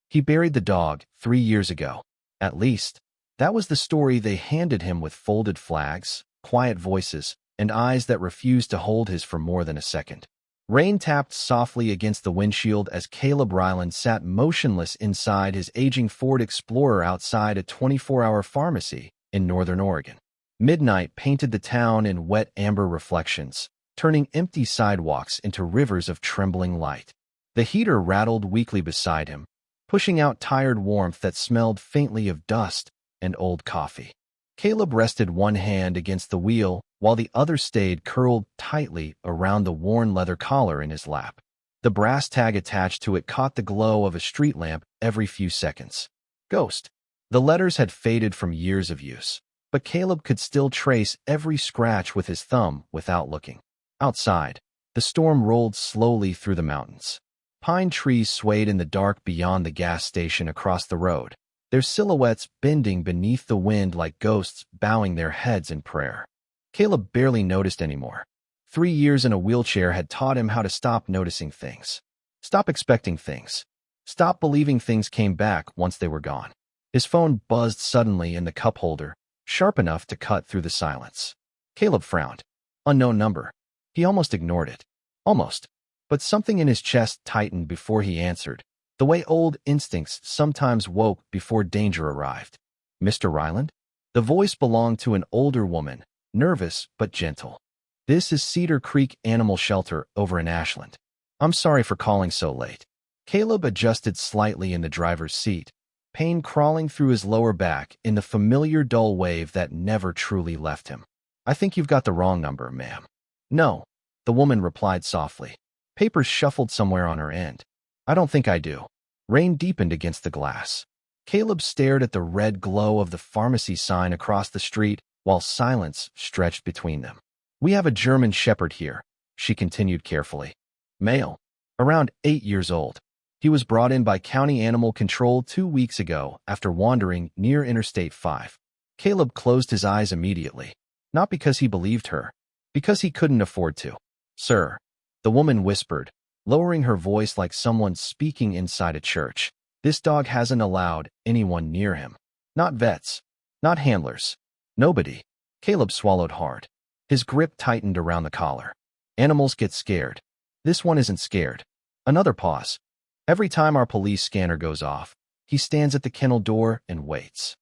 He buried the dog 3 years ago. At least, that was the story they handed him with folded flags, quiet voices, and eyes that refused to hold his for more than a second. Rain tapped softly against the windshield as Caleb Ryland sat motionless inside his aging Ford Explorer outside a 24-hour pharmacy in Northern Oregon. Midnight painted the town in wet amber reflections, turning empty sidewalks into rivers of trembling light. The heater rattled weakly beside him, pushing out tired warmth that smelled faintly of dust and old coffee. Caleb rested one hand against the wheel while the other stayed curled tightly around the worn leather collar in his lap. The brass tag attached to it caught the glow of a street lamp every few seconds. Ghost. The letters had faded from years of use, but Caleb could still trace every scratch with his thumb without looking. Outside, the storm rolled slowly through the mountains. Pine trees swayed in the dark beyond the gas station across the road, their silhouettes bending beneath the wind like ghosts bowing their heads in prayer. Caleb barely noticed anymore. 3 years in a wheelchair had taught him how to stop noticing things. Stop expecting things. Stop believing things came back once they were gone. His phone buzzed suddenly in the cup holder, sharp enough to cut through the silence. Caleb frowned. Unknown number. He almost ignored it. Almost. But something in his chest tightened before he answered, the way old instincts sometimes woke before danger arrived. Mr. Ryland? The voice belonged to an older woman, nervous but gentle. This is Cedar Creek Animal Shelter over in Ashland. I'm sorry for calling so late. Caleb adjusted slightly in the driver's seat, pain crawling through his lower back in the familiar dull wave that never truly left him. I think you've got the wrong number, ma'am. No, the woman replied softly. Papers shuffled somewhere on her end. I don't think I do. Rain deepened against the glass. Caleb stared at the red glow of the pharmacy sign across the street while silence stretched between them. We have a German Shepherd here, she continued carefully. Male. Around 8 years old. He was brought in by County Animal Control 2 weeks ago after wandering near Interstate 5. Caleb closed his eyes immediately. Not because he believed her. Because he couldn't afford to. Sir. The woman whispered, lowering her voice like someone speaking inside a church. This dog hasn't allowed anyone near him. Not vets. Not handlers. Nobody. Caleb swallowed hard. His grip tightened around the collar. Animals get scared. This one isn't scared. Another pause. Every time our police scanner goes off, he stands at the kennel door and waits.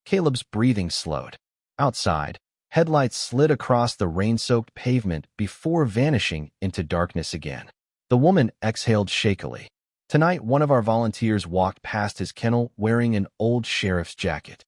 Caleb's breathing slowed. Outside, headlights slid across the rain-soaked pavement before vanishing into darkness again. The woman exhaled shakily. Tonight, one of our volunteers walked past his kennel wearing an old sheriff's jacket.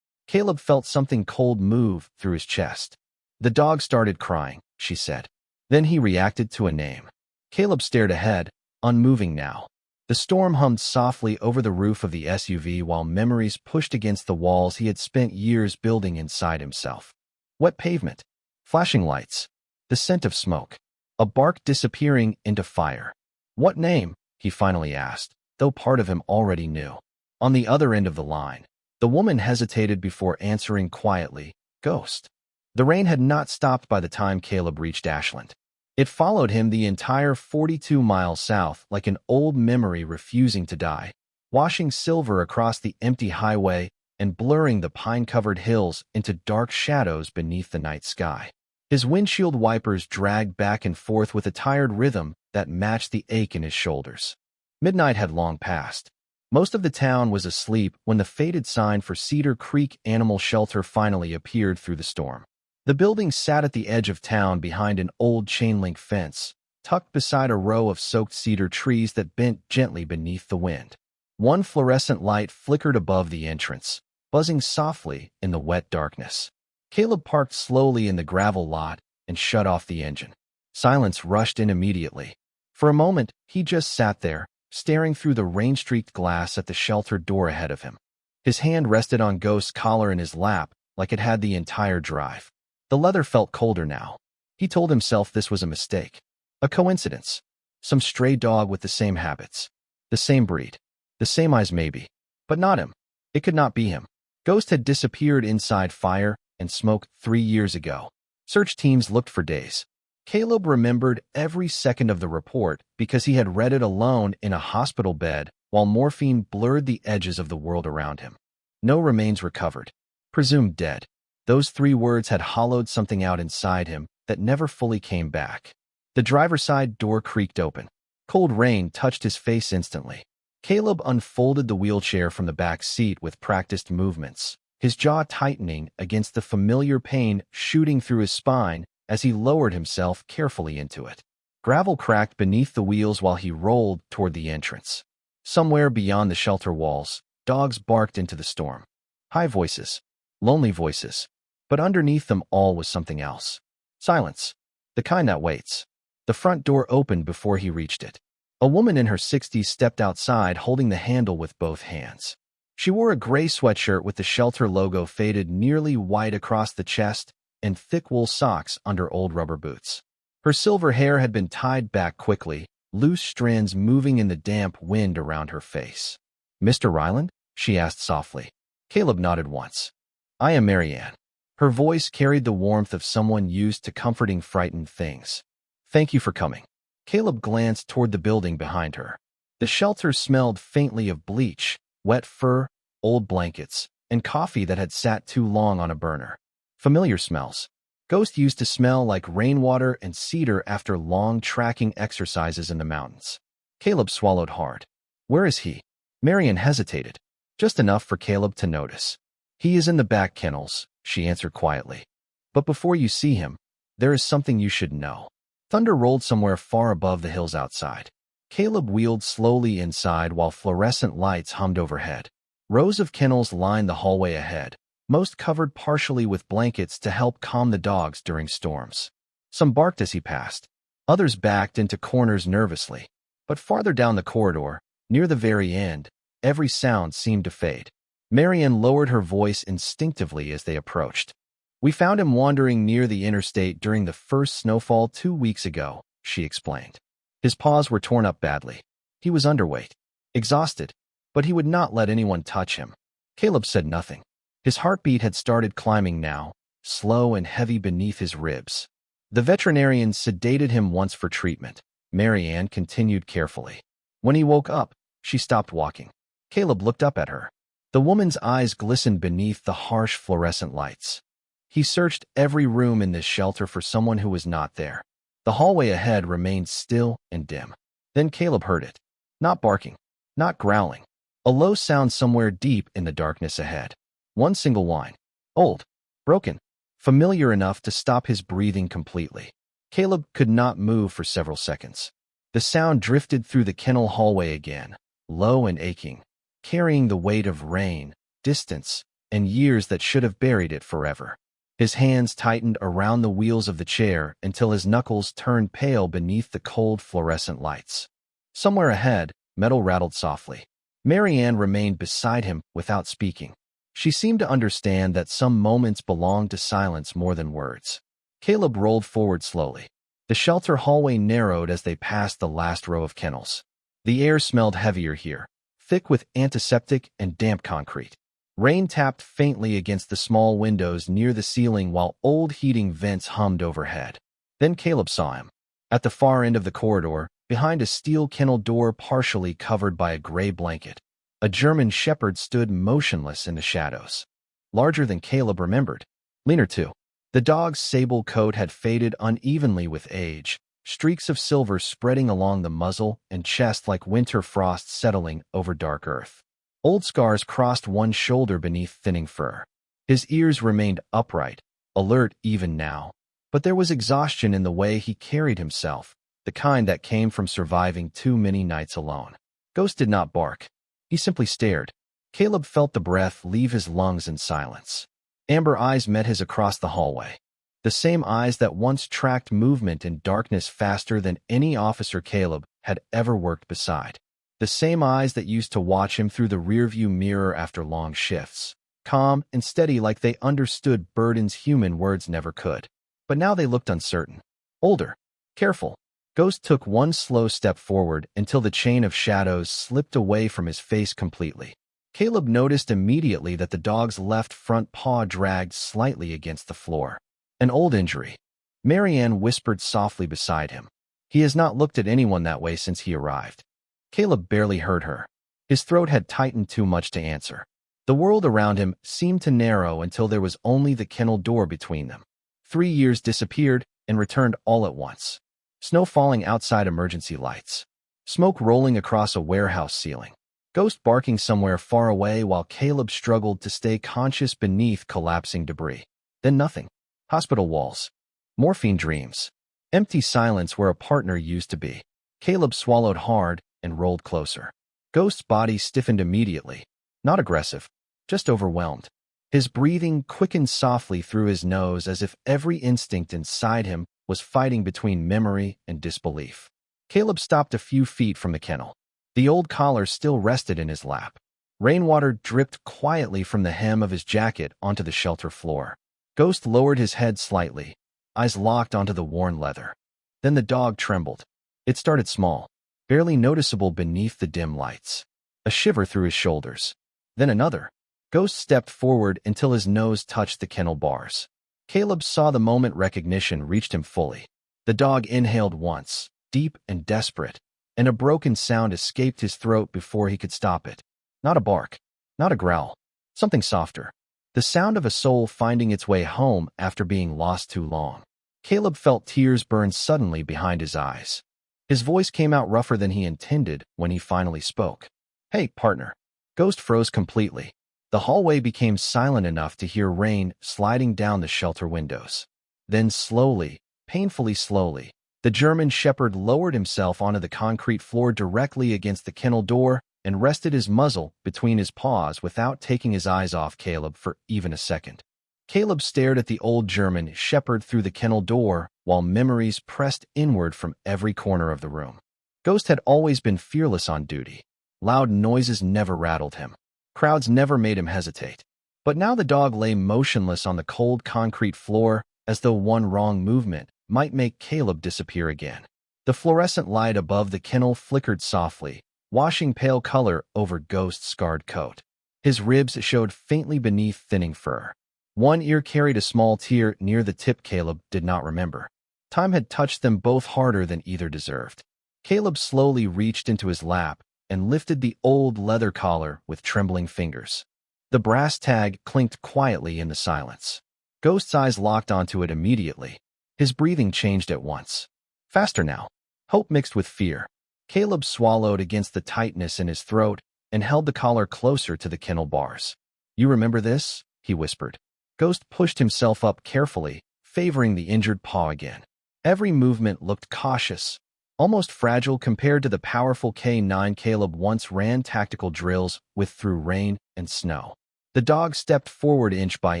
Caleb felt something cold move through his chest. The dog started crying, she said. Then he reacted to a name. Caleb stared ahead, unmoving now. The storm hummed softly over the roof of the SUV while memories pushed against the walls he had spent years building inside himself. Wet pavement, flashing lights, the scent of smoke, a bark disappearing into fire. What name? He finally asked, though part of him already knew. On the other end of the line, the woman hesitated before answering quietly, Ghost. The rain had not stopped by the time Caleb reached Ashland. It followed him the entire 42 miles south like an old memory refusing to die, washing silver across the empty highway and blurring the pine-covered hills into dark shadows beneath the night sky. His windshield wipers dragged back and forth with a tired rhythm that matched the ache in his shoulders. Midnight had long passed. Most of the town was asleep when the faded sign for Cedar Creek Animal Shelter finally appeared through the storm. The building sat at the edge of town behind an old chain-link fence, tucked beside a row of soaked cedar trees that bent gently beneath the wind. One fluorescent light flickered above the entrance, buzzing softly in the wet darkness. Caleb parked slowly in the gravel lot and shut off the engine. Silence rushed in immediately. For a moment, he just sat there, staring through the rain-streaked glass at the shelter door ahead of him. His hand rested on Ghost's collar in his lap like it had the entire drive. The leather felt colder now. He told himself this was a mistake. A coincidence. Some stray dog with the same habits. The same breed. The same eyes maybe. But not him. It could not be him. Ghost had disappeared inside fire and smoke 3 years ago. Search teams looked for days. Caleb remembered every second of the report because he had read it alone in a hospital bed while morphine blurred the edges of the world around him. No remains recovered. Presumed dead. Those 3 words had hollowed something out inside him that never fully came back. The driver's side door creaked open. Cold rain touched his face instantly. Caleb unfolded the wheelchair from the back seat with practiced movements, his jaw tightening against the familiar pain shooting through his spine as he lowered himself carefully into it. Gravel cracked beneath the wheels while he rolled toward the entrance. Somewhere beyond the shelter walls, dogs barked into the storm. High voices, lonely voices, but underneath them all was something else. Silence, the kind that waits. The front door opened before he reached it. A woman in her 60s stepped outside holding the handle with both hands. She wore a gray sweatshirt with the shelter logo faded nearly white across the chest and thick wool socks under old rubber boots. Her silver hair had been tied back quickly, loose strands moving in the damp wind around her face. "Mr. Ryland?" she asked softly. Caleb nodded once. "I am Marianne." Her voice carried the warmth of someone used to comforting frightened things. "Thank you for coming." Caleb glanced toward the building behind her. The shelter smelled faintly of bleach, wet fur, old blankets, and coffee that had sat too long on a burner. Familiar smells. Ghost used to smell like rainwater and cedar after long trekking exercises in the mountains. Caleb swallowed hard. "Where is he?" Marian hesitated, just enough for Caleb to notice. "He is in the back kennels," she answered quietly. "But before you see him, there is something you should know." Thunder rolled somewhere far above the hills outside. Caleb wheeled slowly inside while fluorescent lights hummed overhead. Rows of kennels lined the hallway ahead, most covered partially with blankets to help calm the dogs during storms. Some barked as he passed. Others backed into corners nervously. But farther down the corridor, near the very end, every sound seemed to fade. Marian lowered her voice instinctively as they approached. "We found him wandering near the interstate during the first snowfall 2 weeks ago," she explained. His paws were torn up badly. He was underweight, exhausted, but he would not let anyone touch him. Caleb said nothing. His heartbeat had started climbing now, slow and heavy beneath his ribs. The veterinarian sedated him once for treatment. Marianne continued carefully. When he woke up, she stopped walking. Caleb looked up at her. The woman's eyes glistened beneath the harsh fluorescent lights. He searched every room in this shelter for someone who was not there. The hallway ahead remained still and dim. Then Caleb heard it. Not barking, not growling. A low sound somewhere deep in the darkness ahead. One single whine. Old, broken, familiar enough to stop his breathing completely. Caleb could not move for several seconds. The sound drifted through the kennel hallway again, low and aching, carrying the weight of rain, distance, and years that should have buried it forever. His hands tightened around the wheels of the chair until his knuckles turned pale beneath the cold fluorescent lights. Somewhere ahead, metal rattled softly. Marianne remained beside him without speaking. She seemed to understand that some moments belonged to silence more than words. Caleb rolled forward slowly. The shelter hallway narrowed as they passed the last row of kennels. The air smelled heavier here, thick with antiseptic and damp concrete. Rain tapped faintly against the small windows near the ceiling while old heating vents hummed overhead. Then Caleb saw him. At the far end of the corridor, behind a steel kennel door partially covered by a gray blanket, a German shepherd stood motionless in the shadows. Larger than Caleb remembered. Leaner too. The dog's sable coat had faded unevenly with age, streaks of silver spreading along the muzzle and chest like winter frost settling over dark earth. Old scars crossed one shoulder beneath thinning fur. His ears remained upright, alert even now, but there was exhaustion in the way he carried himself, the kind that came from surviving too many nights alone. Ghost did not bark. He simply stared. Caleb felt the breath leave his lungs in silence. Amber eyes met his across the hallway. The same eyes that once tracked movement in darkness faster than any officer Caleb had ever worked beside. The same eyes that used to watch him through the rearview mirror after long shifts, calm and steady like they understood burdens human words never could. But now they looked uncertain. Older. Careful. Ghost took one slow step forward until the chain of shadows slipped away from his face completely. Caleb noticed immediately that the dog's left front paw dragged slightly against the floor. An old injury. Marianne whispered softly beside him. He has not looked at anyone that way since he arrived. Caleb barely heard her. His throat had tightened too much to answer. The world around him seemed to narrow until there was only the kennel door between them. 3 years disappeared and returned all at once. Snow falling outside emergency lights. Smoke rolling across a warehouse ceiling. Ghost barking somewhere far away while Caleb struggled to stay conscious beneath collapsing debris. Then nothing. Hospital walls. Morphine dreams. Empty silence where a partner used to be. Caleb swallowed hard and rolled closer. Ghost's body stiffened immediately. Not aggressive, just overwhelmed. His breathing quickened softly through his nose as if every instinct inside him was fighting between memory and disbelief. Caleb stopped a few feet from the kennel. The old collar still rested in his lap. Rainwater dripped quietly from the hem of his jacket onto the shelter floor. Ghost lowered his head slightly, eyes locked onto the worn leather. Then the dog trembled. It started small, barely noticeable beneath the dim lights. A shiver through his shoulders. Then another. Ghost stepped forward until his nose touched the kennel bars. Caleb saw the moment recognition reached him fully. The dog inhaled once, deep and desperate, and a broken sound escaped his throat before he could stop it. Not a bark, not a growl, something softer. The sound of a soul finding its way home after being lost too long. Caleb felt tears burn suddenly behind his eyes. His voice came out rougher than he intended when he finally spoke. "Hey, partner." Ghost froze completely. The hallway became silent enough to hear rain sliding down the shelter windows. Then slowly, painfully slowly, the German shepherd lowered himself onto the concrete floor directly against the kennel door and rested his muzzle between his paws without taking his eyes off Caleb for even a second. Caleb stared at the old German shepherd through the kennel door while memories pressed inward from every corner of the room. Ghost had always been fearless on duty. Loud noises never rattled him. Crowds never made him hesitate. But now the dog lay motionless on the cold concrete floor as though one wrong movement might make Caleb disappear again. The fluorescent light above the kennel flickered softly, washing pale color over Ghost's scarred coat. His ribs showed faintly beneath thinning fur. One ear carried a small tear near the tip Caleb did not remember. Time had touched them both harder than either deserved. Caleb slowly reached into his lap and lifted the old leather collar with trembling fingers. The brass tag clinked quietly in the silence. Ghost's eyes locked onto it immediately. His breathing changed at once. Faster now. Hope mixed with fear. Caleb swallowed against the tightness in his throat and held the collar closer to the kennel bars. "You remember this?" he whispered. Ghost pushed himself up carefully, favoring the injured paw again. Every movement looked cautious, almost fragile compared to the powerful K9 Caleb once ran tactical drills with through rain and snow. The dog stepped forward inch by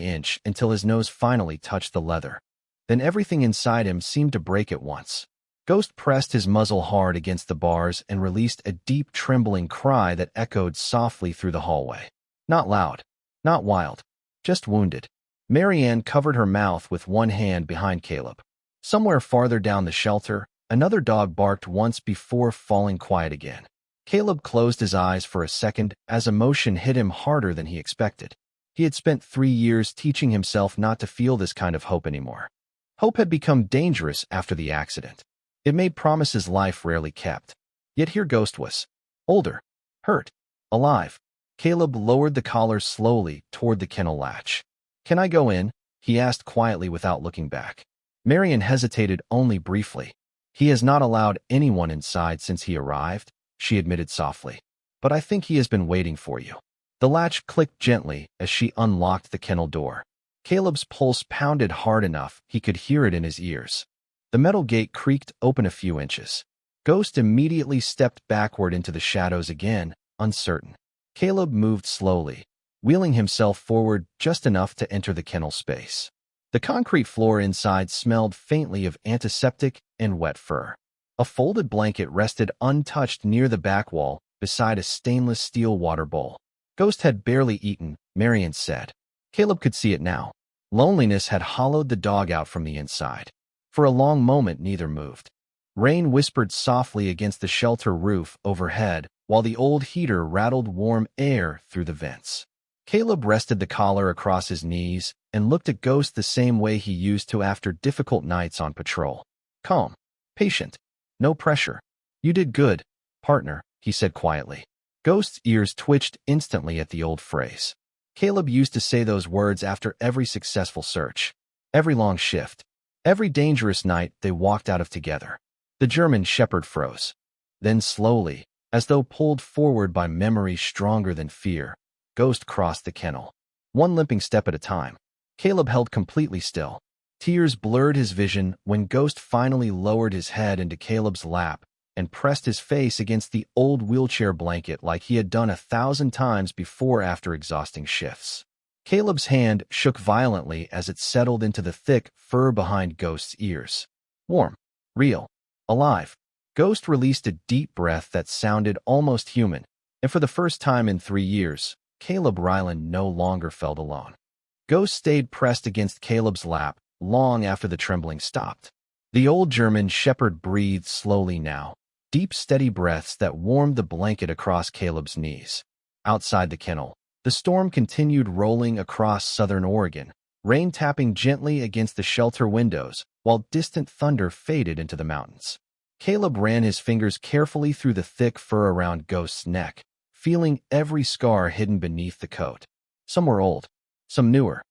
inch until his nose finally touched the leather. Then everything inside him seemed to break at once. Ghost pressed his muzzle hard against the bars and released a deep trembling cry that echoed softly through the hallway. Not loud, not wild, just wounded. Marianne covered her mouth with one hand behind Caleb. Somewhere farther down the shelter, another dog barked once before falling quiet again. Caleb closed his eyes for a second as emotion hit him harder than he expected. He had spent 3 years teaching himself not to feel this kind of hope anymore. Hope had become dangerous after the accident. It made promises life rarely kept. Yet here Ghost was. Older. Hurt. Alive. Caleb lowered the collar slowly toward the kennel latch. "Can I go in?" he asked quietly without looking back. Marian hesitated only briefly. "He has not allowed anyone inside since he arrived," she admitted softly. "But I think he has been waiting for you." The latch clicked gently as she unlocked the kennel door. Caleb's pulse pounded hard enough he could hear it in his ears. The metal gate creaked open a few inches. Ghost immediately stepped backward into the shadows again, uncertain. Caleb moved slowly, wheeling himself forward just enough to enter the kennel space. The concrete floor inside smelled faintly of antiseptic and wet fur. A folded blanket rested untouched near the back wall beside a stainless steel water bowl. Ghost had barely eaten, Marian said. Caleb could see it now. Loneliness had hollowed the dog out from the inside. For a long moment, neither moved. Rain whispered softly against the shelter roof overhead, while the old heater rattled warm air through the vents. Caleb rested the collar across his knees and looked at Ghost the same way he used to after difficult nights on patrol. Calm, patient, no pressure. "You did good, partner," he said quietly. Ghost's ears twitched instantly at the old phrase. Caleb used to say those words after every successful search, every long shift, every dangerous night they walked out of together. The German shepherd froze. Then slowly, as though pulled forward by memories stronger than fear, Ghost crossed the kennel. One limping step at a time. Caleb held completely still. Tears blurred his vision when Ghost finally lowered his head into Caleb's lap and pressed his face against the old wheelchair blanket like he had done 1,000 times before after exhausting shifts. Caleb's hand shook violently as it settled into the thick fur behind Ghost's ears. Warm, real, alive. Ghost released a deep breath that sounded almost human, and for the first time in 3 years, Caleb Ryland no longer felt alone. Ghost stayed pressed against Caleb's lap long after the trembling stopped. The old German shepherd breathed slowly now, deep, steady breaths that warmed the blanket across Caleb's knees. Outside the kennel, the storm continued rolling across southern Oregon, rain tapping gently against the shelter windows while distant thunder faded into the mountains. Caleb ran his fingers carefully through the thick fur around Ghost's neck, feeling every scar hidden beneath the coat. Some were old, some newer.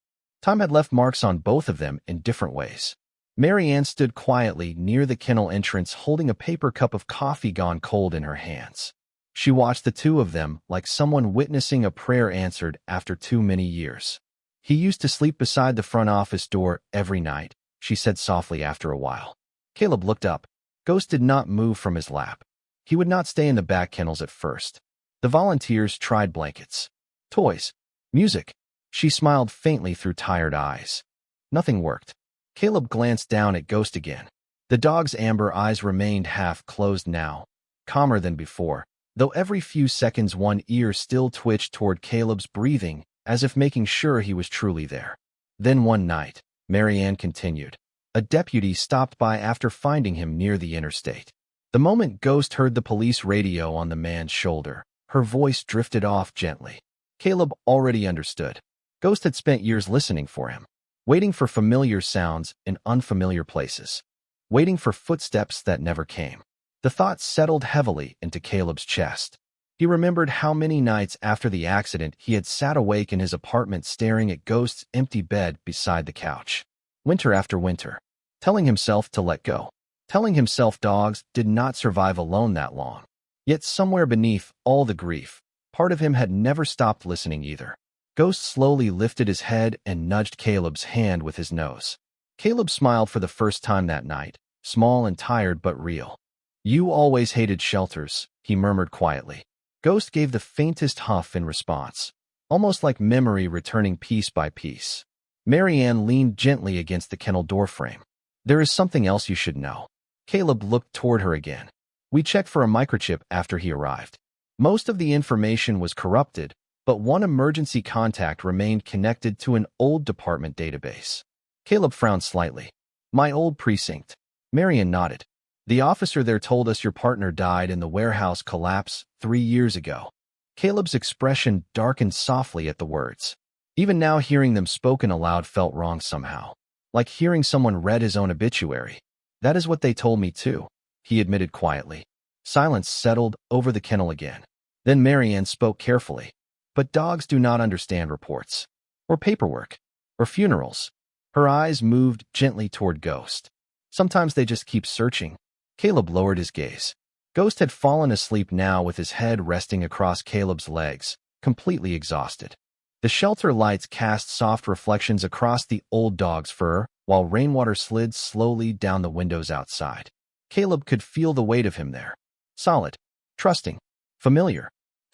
Time had left marks on both of them in different ways. Mary Ann stood quietly near the kennel entrance holding a paper cup of coffee gone cold in her hands. She watched the two of them like someone witnessing a prayer answered after too many years. He used to sleep beside the front office door every night, she said softly after a while. Caleb looked up. Ghost did not move from his lap. He would not stay in the back kennels at first. The volunteers tried blankets, toys, music. She smiled faintly through tired eyes. Nothing worked. Caleb glanced down at Ghost again. The dog's amber eyes remained half closed now, calmer than before, though every few seconds one ear still twitched toward Caleb's breathing, as if making sure he was truly there. Then one night, Mary Ann continued, a deputy stopped by after finding him near the interstate. The moment Ghost heard the police radio on the man's shoulder, her voice drifted off gently. Caleb already understood. Ghost had spent years listening for him, waiting for familiar sounds in unfamiliar places, waiting for footsteps that never came. The thought settled heavily into Caleb's chest. He remembered how many nights after the accident he had sat awake in his apartment staring at Ghost's empty bed beside the couch. Winter after winter, telling himself to let go, telling himself dogs did not survive alone that long. Yet somewhere beneath all the grief, part of him had never stopped listening either. Ghost slowly lifted his head and nudged Caleb's hand with his nose. Caleb smiled for the first time that night, small and tired but real. You always hated shelters, he murmured quietly. Ghost gave the faintest huff in response, almost like memory returning piece by piece. Mary Ann leaned gently against the kennel doorframe. There is something else you should know. Caleb looked toward her again. We checked for a microchip after he arrived. Most of the information was corrupted, but one emergency contact remained connected to an old department database. Caleb frowned slightly. My old precinct. Mary Ann nodded. The officer there told us your partner died in the warehouse collapse 3 years ago. Caleb's expression darkened softly at the words. Even now hearing them spoken aloud felt wrong somehow, like hearing someone read his own obituary. That is what they told me too, he admitted quietly. Silence settled over the kennel again. Then Mary Ann spoke carefully. But dogs do not understand reports, or paperwork, or funerals. Her eyes moved gently toward Ghost. Sometimes they just keep searching. Caleb lowered his gaze. Ghost had fallen asleep now with his head resting across Caleb's legs, completely exhausted. The shelter lights cast soft reflections across the old dog's fur, while rainwater slid slowly down the windows outside. Caleb could feel the weight of him there. Solid, trusting, familiar.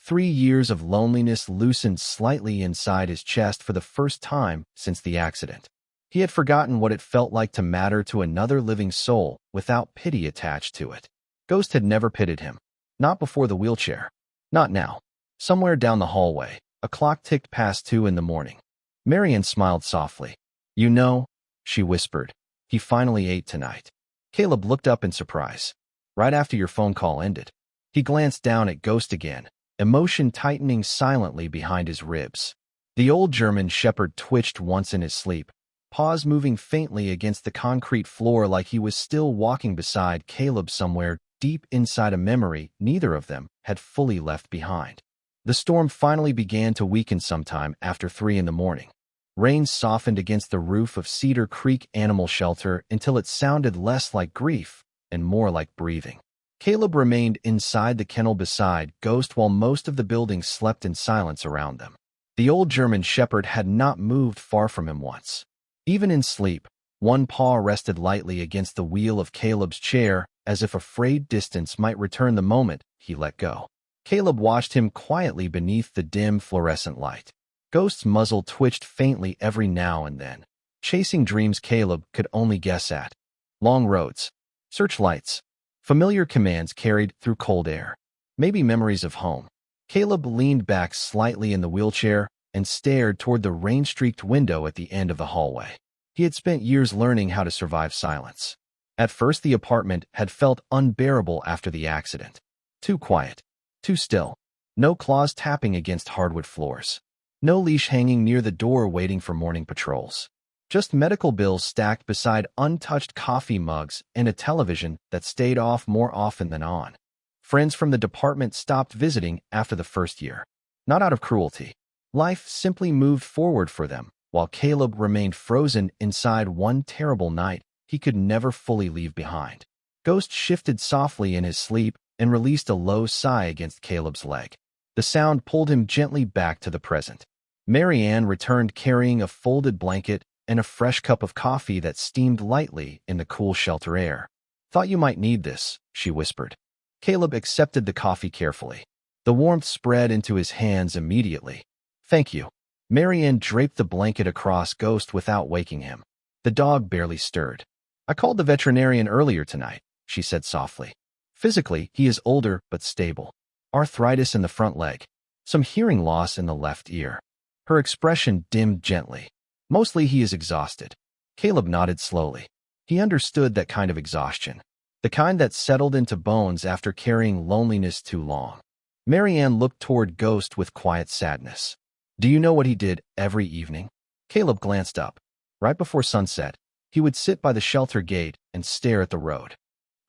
3 years of loneliness loosened slightly inside his chest for the first time since the accident. He had forgotten what it felt like to matter to another living soul without pity attached to it. Ghost had never pitied him. Not before the wheelchair. Not now. Somewhere down the hallway, a clock ticked past 2 in the morning. Mary Ann smiled softly. You know, she whispered, he finally ate tonight. Caleb looked up in surprise. Right after your phone call ended. He glanced down at Ghost again, emotion tightening silently behind his ribs. The old German shepherd twitched once in his sleep, paws moving faintly against the concrete floor like he was still walking beside Caleb somewhere deep inside a memory neither of them had fully left behind. The storm finally began to weaken sometime after 3 in the morning. Rain softened against the roof of Cedar Creek Animal Shelter until it sounded less like grief and more like breathing. Caleb remained inside the kennel beside Ghost while most of the building slept in silence around them. The old German Shepherd had not moved far from him once. Even in sleep, one paw rested lightly against the wheel of Caleb's chair, as if afraid distance might return the moment he let go. Caleb watched him quietly beneath the dim fluorescent light. Ghost's muzzle twitched faintly every now and then, chasing dreams Caleb could only guess at. Long roads, searchlights, familiar commands carried through cold air. Maybe memories of home. Caleb leaned back slightly in the wheelchair and stared toward the rain-streaked window at the end of the hallway. He had spent years learning how to survive silence. At first, the apartment had felt unbearable after the accident. Too quiet, too still. No claws tapping against hardwood floors. No leash hanging near the door waiting for morning patrols. Just medical bills stacked beside untouched coffee mugs and a television that stayed off more often than on. Friends from the department stopped visiting after the first year. Not out of cruelty. Life simply moved forward for them, while Caleb remained frozen inside one terrible night he could never fully leave behind. Ghost shifted softly in his sleep and released a low sigh against Caleb's leg. The sound pulled him gently back to the present. Mary Ann returned carrying a folded blanket and a fresh cup of coffee that steamed lightly in the cool shelter air. "Thought you might need this," she whispered. Caleb accepted the coffee carefully. The warmth spread into his hands immediately. "Thank you." Mary Ann draped the blanket across Ghost without waking him. The dog barely stirred. "I called the veterinarian earlier tonight," she said softly. "Physically, he is older but stable. Arthritis in the front leg. Some hearing loss in the left ear." Her expression dimmed gently. "Mostly he is exhausted." Caleb nodded slowly. He understood that kind of exhaustion. The kind that settled into bones after carrying loneliness too long. Mary Ann looked toward Ghost with quiet sadness. "Do you know what he did every evening?" Caleb glanced up. Right before sunset, he would sit by the shelter gate and stare at the road.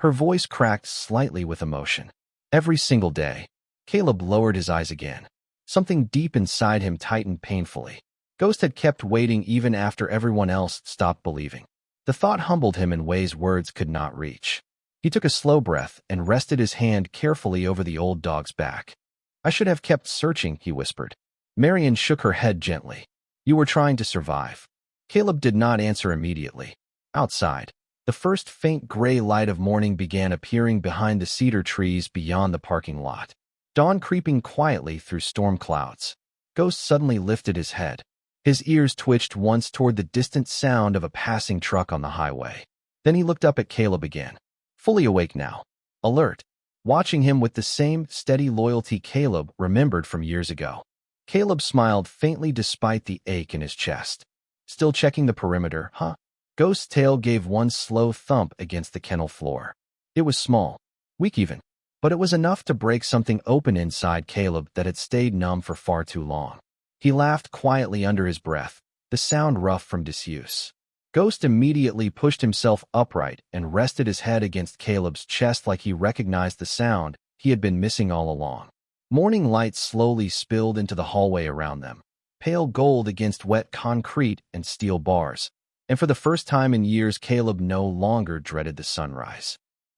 Her voice cracked slightly with emotion. "Every single day." Caleb lowered his eyes again. Something deep inside him tightened painfully. Ghost had kept waiting even after everyone else stopped believing. The thought humbled him in ways words could not reach. He took a slow breath and rested his hand carefully over the old dog's back. "I should have kept searching," he whispered. Marion shook her head gently. "You were trying to survive." Caleb did not answer immediately. Outside, the first faint gray light of morning began appearing behind the cedar trees beyond the parking lot. Dawn creeping quietly through storm clouds. Ghost suddenly lifted his head. His ears twitched once toward the distant sound of a passing truck on the highway. Then he looked up at Caleb again. Fully awake now. Alert. Watching him with the same steady loyalty Caleb remembered from years ago. Caleb smiled faintly despite the ache in his chest. "Still checking the perimeter, huh?" Ghost's tail gave one slow thump against the kennel floor. It was small, weak even, but it was enough to break something open inside Caleb that had stayed numb for far too long. He laughed quietly under his breath, the sound rough from disuse. Ghost immediately pushed himself upright and rested his head against Caleb's chest like he recognized the sound he had been missing all along. Morning light slowly spilled into the hallway around them, pale gold against wet concrete and steel bars, and for the first time in years Caleb no longer dreaded the sunrise.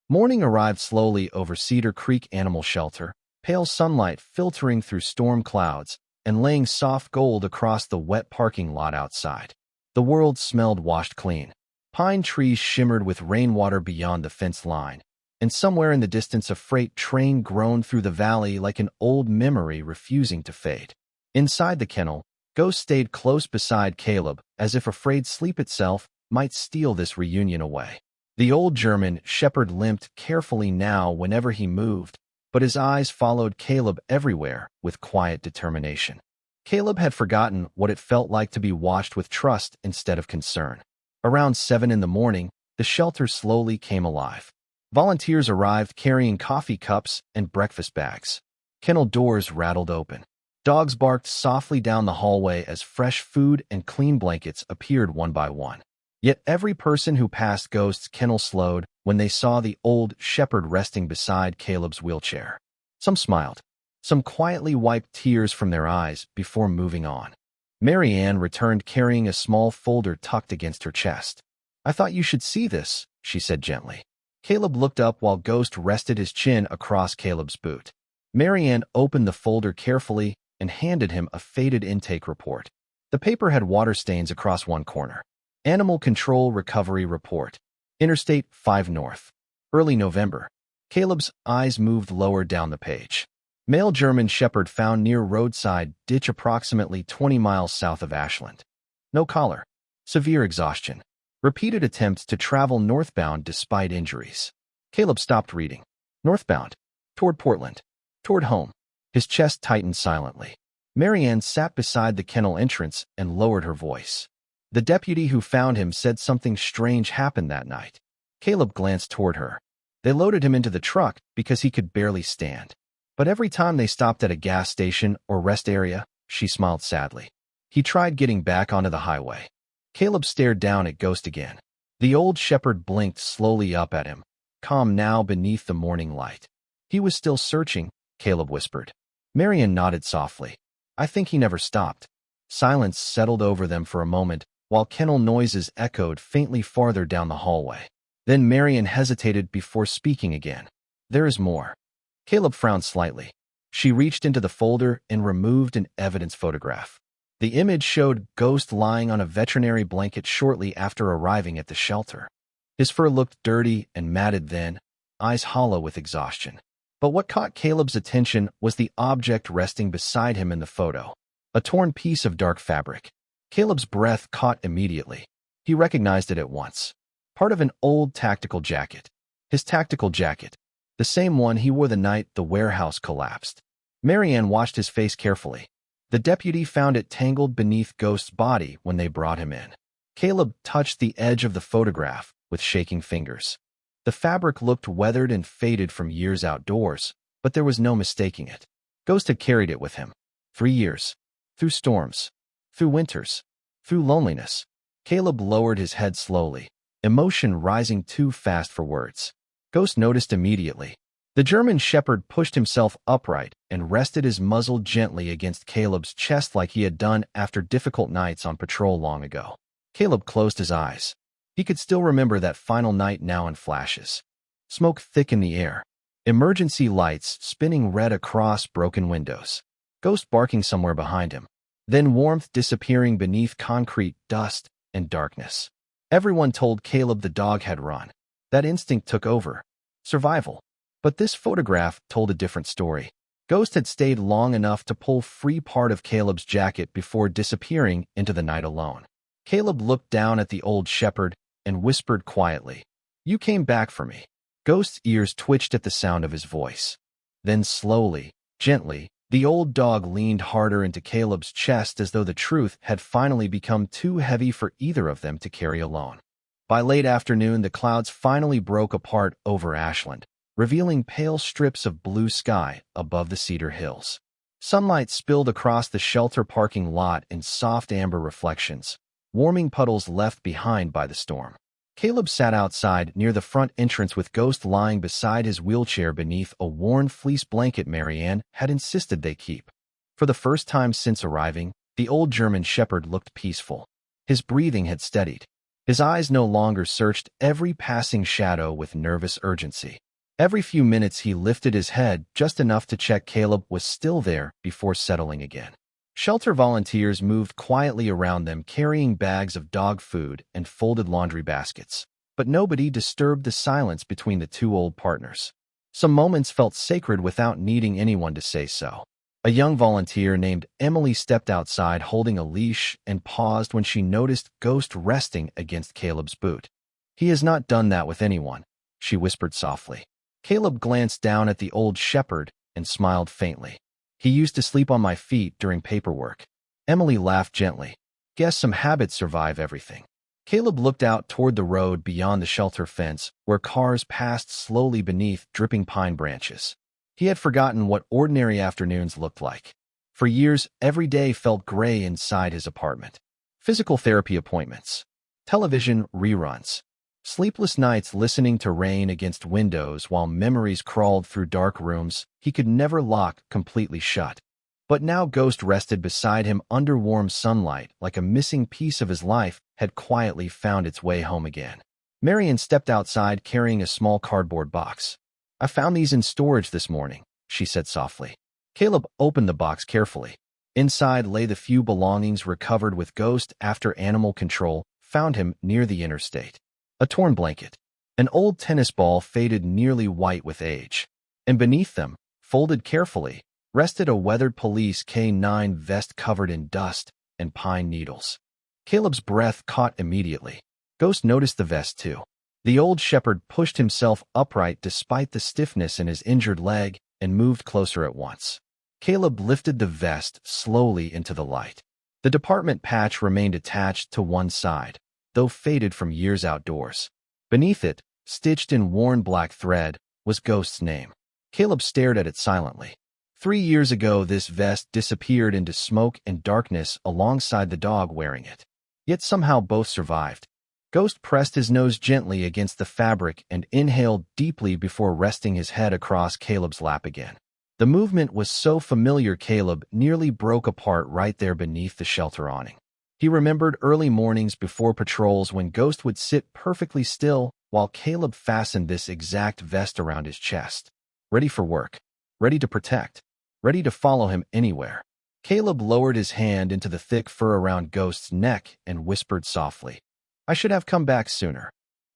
Morning arrived slowly over Cedar Creek Animal Shelter, pale sunlight filtering through storm clouds and laying soft gold across the wet parking lot outside. The world smelled washed clean. Pine trees shimmered with rainwater beyond the fence line, and somewhere in the distance a freight train groaned through the valley like an old memory refusing to fade. Inside the kennel, Ghost stayed close beside Caleb, as if afraid sleep itself might steal this reunion away. The old German shepherd limped carefully now whenever he moved, but his eyes followed Caleb everywhere with quiet determination. Caleb had forgotten what it felt like to be watched with trust instead of concern. Around 7 in the morning, the shelter slowly came alive. Volunteers arrived carrying coffee cups and breakfast bags. Kennel doors rattled open. Dogs barked softly down the hallway as fresh food and clean blankets appeared one by one. Yet every person who passed Ghost's kennel slowed when they saw the old shepherd resting beside Caleb's wheelchair. Some smiled. Some quietly wiped tears from their eyes before moving on. Mary Ann returned carrying a small folder tucked against her chest. "I thought you should see this," she said gently. Caleb looked up while Ghost rested his chin across Caleb's boot. Mary Ann opened the folder carefully and handed him a faded intake report. The paper had water stains across one corner. Animal Control Recovery Report. Interstate 5 North. Early November. Caleb's eyes moved lower down the page. Male German Shepherd found near roadside ditch approximately 20 miles south of Ashland. No collar. Severe exhaustion. Repeated attempts to travel northbound despite injuries. Caleb stopped reading. Northbound. Toward Portland. Toward home. His chest tightened silently. Mary Ann sat beside the kennel entrance and lowered her voice. "The deputy who found him said something strange happened that night." Caleb glanced toward her. "They loaded him into the truck because he could barely stand. But every time they stopped at a gas station or rest area," she smiled sadly, "he tried getting back onto the highway." Caleb stared down at Ghost again. The old shepherd blinked slowly up at him, calm now beneath the morning light. "He was still searching," Caleb whispered. Mary Ann nodded softly. "I think he never stopped." Silence settled over them for a moment, while kennel noises echoed faintly farther down the hallway. Then Mary Ann hesitated before speaking again. "There is more." Caleb frowned slightly. She reached into the folder and removed an evidence photograph. The image showed Ghost lying on a veterinary blanket shortly after arriving at the shelter. His fur looked dirty and matted then, eyes hollow with exhaustion. But what caught Caleb's attention was the object resting beside him in the photo. A torn piece of dark fabric. Caleb's breath caught immediately. He recognized it at once. Part of an old tactical jacket. His tactical jacket. The same one he wore the night the warehouse collapsed. Mary Ann watched his face carefully. The deputy found it tangled beneath Ghost's body when they brought him in. Caleb touched the edge of the photograph with shaking fingers. The fabric looked weathered and faded from years outdoors, but there was no mistaking it. Ghost had carried it with him. 3 years. Through storms. Through winters. Through loneliness. Caleb lowered his head slowly, emotion rising too fast for words. Ghost noticed immediately. The German Shepherd pushed himself upright and rested his muzzle gently against Caleb's chest like he had done after difficult nights on patrol long ago. Caleb closed his eyes. He could still remember that final night now in flashes. Smoke thick in the air. Emergency lights spinning red across broken windows. Ghost barking somewhere behind him. Then warmth disappearing beneath concrete dust and darkness. Everyone told Caleb the dog had run. That instinct took over. Survival. But this photograph told a different story. Ghost had stayed long enough to pull free part of Caleb's jacket before disappearing into the night alone. Caleb looked down at the old shepherd and whispered quietly, "You came back for me." Ghost's ears twitched at the sound of his voice. Then slowly, gently, the old dog leaned harder into Caleb's chest as though the truth had finally become too heavy for either of them to carry alone. By late afternoon, the clouds finally broke apart over Ashland, revealing pale strips of blue sky above the Cedar Hills. Sunlight spilled across the shelter parking lot in soft amber reflections, warming puddles left behind by the storm. Caleb sat outside near the front entrance with Ghost lying beside his wheelchair beneath a worn fleece blanket Mary Ann had insisted they keep. For the first time since arriving, the old German Shepherd looked peaceful. His breathing had steadied. His eyes no longer searched every passing shadow with nervous urgency. Every few minutes he lifted his head just enough to check Caleb was still there before settling again. Shelter volunteers moved quietly around them carrying bags of dog food and folded laundry baskets, but nobody disturbed the silence between the two old partners. Some moments felt sacred without needing anyone to say so. A young volunteer named Emily stepped outside holding a leash and paused when she noticed Ghost resting against Caleb's boot. "He has not done that with anyone," she whispered softly. Caleb glanced down at the old shepherd and smiled faintly. "He used to sleep on my feet during paperwork." Emily laughed gently. "Guess some habits survive everything." Caleb looked out toward the road beyond the shelter fence, where cars passed slowly beneath dripping pine branches. He had forgotten what ordinary afternoons looked like. For years, every day felt gray inside his apartment. Physical therapy appointments. Television reruns. Sleepless nights listening to rain against windows while memories crawled through dark rooms he could never lock completely shut. But now Ghost rested beside him under warm sunlight like a missing piece of his life had quietly found its way home again. Marion stepped outside carrying a small cardboard box. "I found these in storage this morning," she said softly. Caleb opened the box carefully. Inside lay the few belongings recovered with Ghost after animal control found him near the interstate. A torn blanket, an old tennis ball faded nearly white with age, and beneath them, folded carefully, rested a weathered police K9 vest covered in dust and pine needles. Caleb's breath caught immediately. Ghost noticed the vest too. The old shepherd pushed himself upright despite the stiffness in his injured leg and moved closer at once. Caleb lifted the vest slowly into the light. The department patch remained attached to one side, though faded from years outdoors. Beneath it, stitched in worn black thread, was Ghost's name. Caleb stared at it silently. 3 years ago, this vest disappeared into smoke and darkness alongside the dog wearing it. Yet somehow both survived. Ghost pressed his nose gently against the fabric and inhaled deeply before resting his head across Caleb's lap again. The movement was so familiar Caleb nearly broke apart right there beneath the shelter awning. He remembered early mornings before patrols when Ghost would sit perfectly still while Caleb fastened this exact vest around his chest. Ready for work, ready to protect, ready to follow him anywhere. Caleb lowered his hand into the thick fur around Ghost's neck and whispered softly, "I should have come back sooner."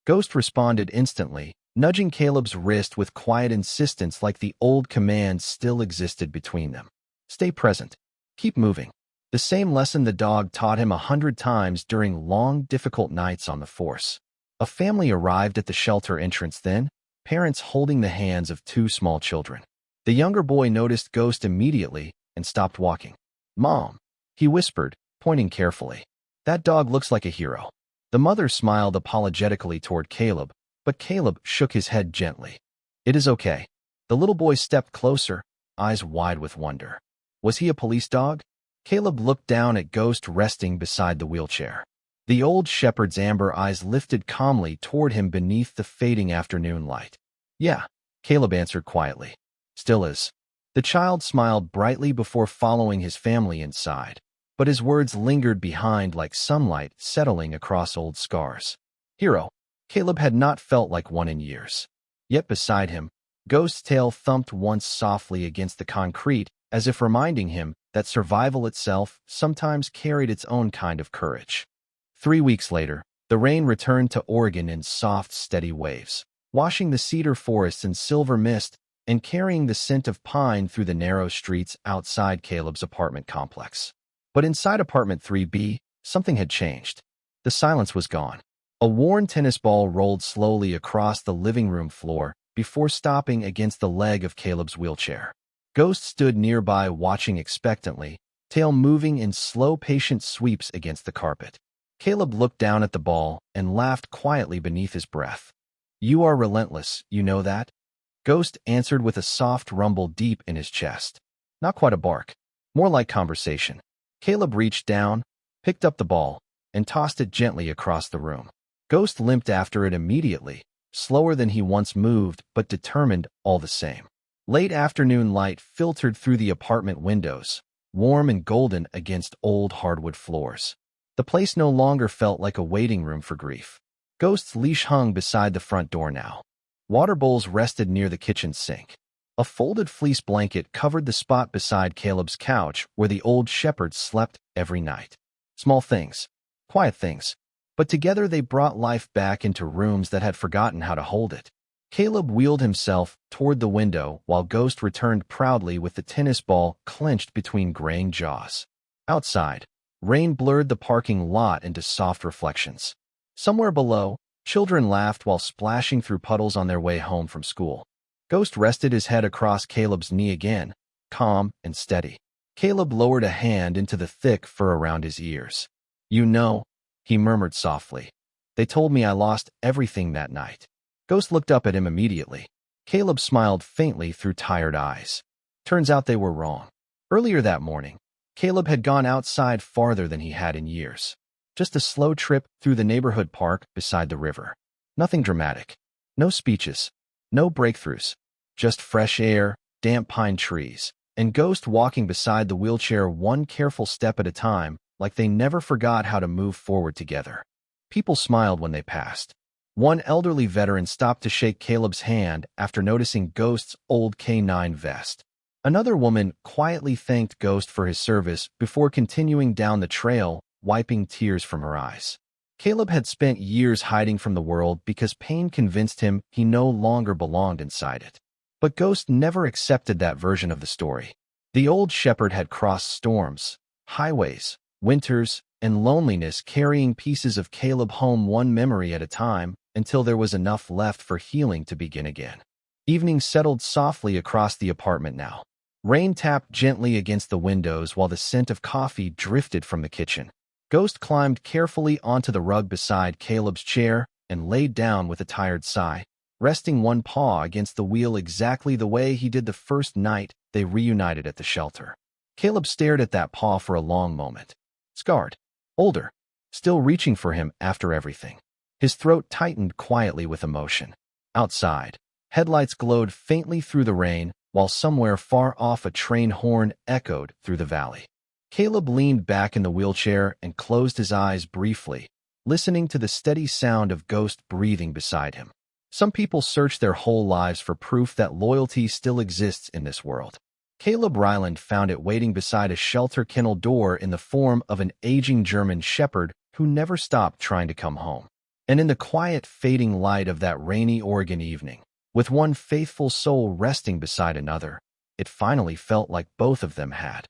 Ghost responded instantly, nudging Caleb's wrist with quiet insistence like the old command still existed between them. "Stay present. Keep moving." The same lesson the dog taught him 100 times during long, difficult nights on the force. A family arrived at the shelter entrance then, parents holding the hands of 2 small children. The younger boy noticed Ghost immediately and stopped walking. "Mom," he whispered, pointing carefully. "That dog looks like a hero." The mother smiled apologetically toward Caleb, but Caleb shook his head gently. "It is okay." The little boy stepped closer, eyes wide with wonder. Was he a police dog? Caleb looked down at Ghost resting beside the wheelchair. The old shepherd's amber eyes lifted calmly toward him beneath the fading afternoon light. "Yeah," Caleb answered quietly. "Still is." The child smiled brightly before following his family inside, but his words lingered behind like sunlight settling across old scars. Hero. Caleb had not felt like one in years. Yet beside him, Ghost's tail thumped once softly against the concrete, as if reminding him that survival itself sometimes carried its own kind of courage. 3 weeks later, the rain returned to Oregon in soft, steady waves, washing the cedar forests in silver mist and carrying the scent of pine through the narrow streets outside Caleb's apartment complex. But inside apartment 3B, something had changed. The silence was gone. A worn tennis ball rolled slowly across the living room floor before stopping against the leg of Caleb's wheelchair. Ghost stood nearby watching expectantly, tail moving in slow, patient sweeps against the carpet. Caleb looked down at the ball and laughed quietly beneath his breath. "You are relentless, you know that?" Ghost answered with a soft rumble deep in his chest. Not quite a bark, more like conversation. Caleb reached down, picked up the ball, and tossed it gently across the room. Ghost limped after it immediately, slower than he once moved, but determined all the same. Late afternoon light filtered through the apartment windows, warm and golden against old hardwood floors. The place no longer felt like a waiting room for grief. Ghost's leash hung beside the front door now. Water bowls rested near the kitchen sink. A folded fleece blanket covered the spot beside Caleb's couch where the old shepherd slept every night. Small things, quiet things, but together they brought life back into rooms that had forgotten how to hold it. Caleb wheeled himself toward the window while Ghost returned proudly with the tennis ball clenched between graying jaws. Outside, rain blurred the parking lot into soft reflections. Somewhere below, children laughed while splashing through puddles on their way home from school. Ghost rested his head across Caleb's knee again, calm and steady. Caleb lowered a hand into the thick fur around his ears. "You know," he murmured softly, "they told me I lost everything that night." Ghost looked up at him immediately. Caleb smiled faintly through tired eyes. Turns out they were wrong. Earlier that morning, Caleb had gone outside farther than he had in years. Just a slow trip through the neighborhood park beside the river. Nothing dramatic. No speeches. No breakthroughs. Just fresh air, damp pine trees, and Ghost walking beside the wheelchair one careful step at a time, like they never forgot how to move forward together. People smiled when they passed. One elderly veteran stopped to shake Caleb's hand after noticing Ghost's old K9 vest. Another woman quietly thanked Ghost for his service before continuing down the trail, wiping tears from her eyes. Caleb had spent years hiding from the world because pain convinced him he no longer belonged inside it. But Ghost never accepted that version of the story. The old shepherd had crossed storms, highways, winters, and loneliness, carrying pieces of Caleb home one memory at a time until there was enough left for healing to begin again. Evening settled softly across the apartment now. Rain tapped gently against the windows while the scent of coffee drifted from the kitchen. Ghost climbed carefully onto the rug beside Caleb's chair and laid down with a tired sigh, resting one paw against the wheel exactly the way he did the first night they reunited at the shelter. Caleb stared at that paw for a long moment. Scarred, older, still reaching for him after everything. His throat tightened quietly with emotion. Outside, headlights glowed faintly through the rain, while somewhere far off a train horn echoed through the valley. Caleb leaned back in the wheelchair and closed his eyes briefly, listening to the steady sound of Ghost breathing beside him. Some people search their whole lives for proof that loyalty still exists in this world. Caleb Ryland found it waiting beside a shelter kennel door in the form of an aging German shepherd who never stopped trying to come home. And in the quiet, fading light of that rainy Oregon evening, with one faithful soul resting beside another, it finally felt like both of them had